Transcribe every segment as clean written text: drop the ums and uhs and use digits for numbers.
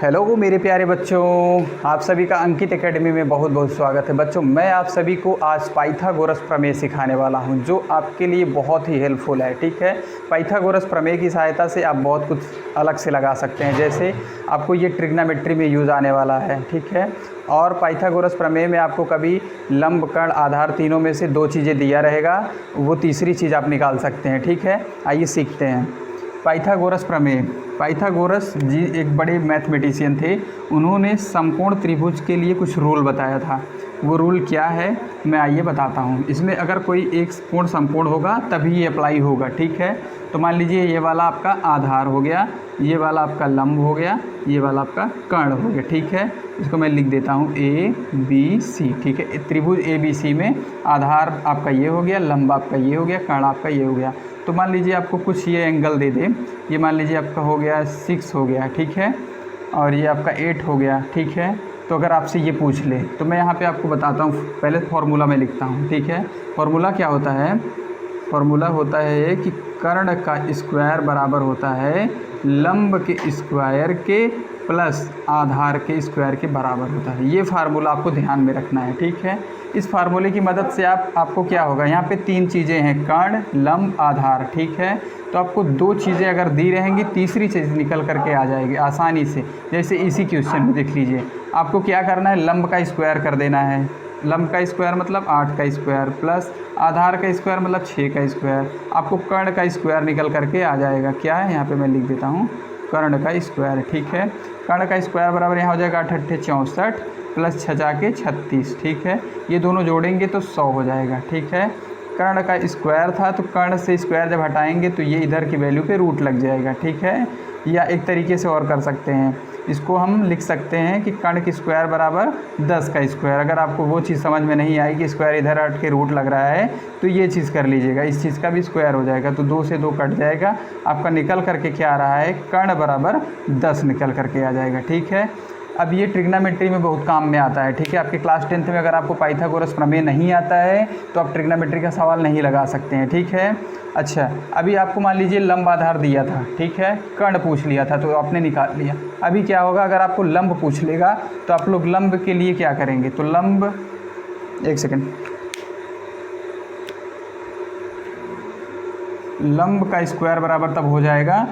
Hello मेरे प्यारे बच्चों, आप सभी का अंकित एकेडमी में बहुत बहुत स्वागत है। बच्चों, मैं आप सभी को आज पाइथागोरस प्रमेय सिखाने वाला हूं, जो आपके लिए बहुत ही हेल्पफुल है। ठीक है, पाइथागोरस प्रमेय की सहायता से आप बहुत कुछ अलग से लगा सकते हैं। जैसे आपको ये ट्रिग्नोमेट्री में यूज़ आने वाला है। ठीक है, और पाइथागोरस प्रमेय में आपको कभी लंब, कर्ण, आधार तीनों में से दो चीज़ें दिया रहेगा, वो तीसरी चीज़ आप निकाल सकते हैं। ठीक है, आइए सीखते हैं पाइथागोरस प्रमेय। पाइथागोरस जी एक बड़े मैथमेटिशियन थे। उन्होंने समकोण त्रिभुज के लिए कुछ रूल बताया था। वो रूल क्या है मैं आइए बताता हूँ। इसमें अगर कोई एक कोण समकोण होगा तभी ये अप्लाई होगा। ठीक है, तो मान लीजिए ये वाला आपका आधार हो गया, ये वाला आपका लंब हो गया, ये वाला आपका कर्ण हो गया। ठीक है, इसको मैं लिख देता हूँ ए बी सी। ठीक है, त्रिभुज ए बी सी में आधार आपका ये हो गया, लंब आपका ये हो गया, कर्ण आपका ये हो गया। तो मान लीजिए आपको कुछ ये एंगल दे दे, ये मान लीजिए आपका हो गया 6 हो गया। ठीक है, और ये आपका 8 हो गया। ठीक है, तो अगर आपसे ये पूछ ले तो मैं यहाँ पे आपको बताता हूँ। पहले फार्मूला में लिखता हूँ। ठीक है, फार्मूला क्या होता है? फार्मूला होता है कि कर्ण का स्क्वायर बराबर होता है लंब के स्क्वायर के प्लस आधार के स्क्वायर के बराबर होता है। ये फार्मूला आपको ध्यान में रखना है। ठीक है, इस फार्मूले की मदद से आपको क्या होगा, यहाँ पे 3 चीज़ें हैं, कर्ण, लंब, आधार। ठीक है, तो आपको 2 चीज़ें अगर दी रहेंगी, तीसरी चीज़ निकल करके आ जाएगी आसानी से। जैसे इसी क्वेश्चन में देख लीजिए, आपको क्या करना है, लंब का स्क्वायर कर देना है। लंब का स्क्वायर मतलब 8 का स्क्वायर प्लस आधार का स्क्वायर मतलब 6 का स्क्वायर। आपको कर्ण का स्क्वायर निकल करके आ जाएगा। क्या है, यहाँ पे मैं लिख देता हूँ कर्ण का स्क्वायर। ठीक है, कर्ण का स्क्वायर बराबर यहाँ हो जाएगा 8 8 64 प्लस 6 जाके 36। ठीक है, ये दोनों जोड़ेंगे तो 100 हो जाएगा। ठीक है, कर्ण का स्क्वायर था तो कर्ण से स्क्वायर जब हटाएंगे तो ये इधर की वैल्यू पे रूट लग जाएगा। ठीक है, या एक तरीके से और कर सकते हैं, इसको हम लिख सकते हैं कि कर्ण की स्क्वायर बराबर 10 का स्क्वायर। अगर आपको वो चीज़ समझ में नहीं आई कि स्क्वायर इधर हट के रूट लग रहा है तो ये चीज़ कर लीजिएगा, इस चीज़ का भी स्क्वायर हो जाएगा। तो 2 से 2 कट जाएगा, आपका निकल करके क्या आ रहा है, कर्ण बराबर 10 निकल करके आ जाएगा। ठीक है, अब ये ट्रिग्नोमेट्री में बहुत काम में आता है। ठीक है, आपके क्लास 10th में अगर आपको पाइथागोरस प्रमेय नहीं आता है तो आप ट्रिग्नोमेट्री का सवाल नहीं लगा सकते हैं। ठीक है, अच्छा, अभी आपको मान लीजिए लंब आधार दिया था। ठीक है, कर्ण पूछ लिया था तो आपने निकाल लिया। अभी क्या होगा, अगर आपको लंब पूछ लेगा तो आप लोग लंब के लिए क्या करेंगे, तो लंब, एक सेकेंड, लंब का स्क्वायर बराबर तब हो जाएगा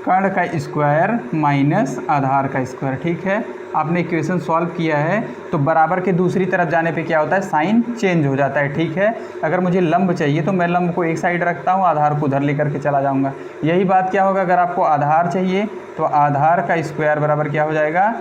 कर्ण का स्क्वायर माइनस आधार का स्क्वायर। ठीक है, आपने इक्वेशन सॉल्व किया है तो बराबर के दूसरी तरफ जाने पे क्या होता है, साइन चेंज हो जाता है। ठीक है, अगर मुझे लंब चाहिए तो मैं लंब को एक साइड रखता हूँ, आधार को उधर लेकर के चला जाऊँगा। यही बात क्या होगा, अगर आपको आधार चाहिए तो आधार का स्क्वायर बराबर क्या हो जाएगा,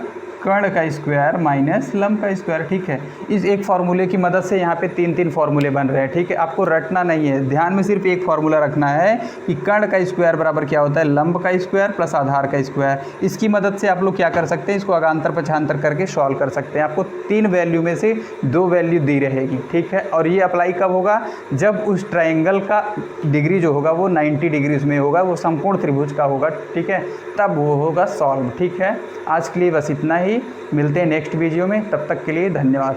कर्ण का स्क्वायर माइनस लंब का स्क्वायर। ठीक है, इस एक फार्मूले की मदद से यहाँ पे 3 फार्मूले बन रहे हैं। ठीक है, आपको रटना नहीं है, ध्यान में सिर्फ एक फार्मूला रखना है कि कर्ण का स्क्वायर बराबर क्या होता है, लंब का स्क्वायर प्लस आधार का स्क्वायर। इसकी मदद से आप लोग क्या कर सकते हैं, इसको अगांतर पक्षांतर करके सॉल्व कर सकते हैं। आपको 3 वैल्यू में से 2 वैल्यू दी रहेगी। ठीक है, और ये अप्लाई कब होगा, जब उस ट्राइंगल का डिग्री जो होगा वो 90 डिग्री उसमें होगा, वो समकोण त्रिभुज का होगा। ठीक है, तब वो होगा सॉल्व। ठीक है, आज के लिए बस इतना ही, मिलते हैं नेक्स्ट वीडियो में, तब तक के लिए धन्यवाद।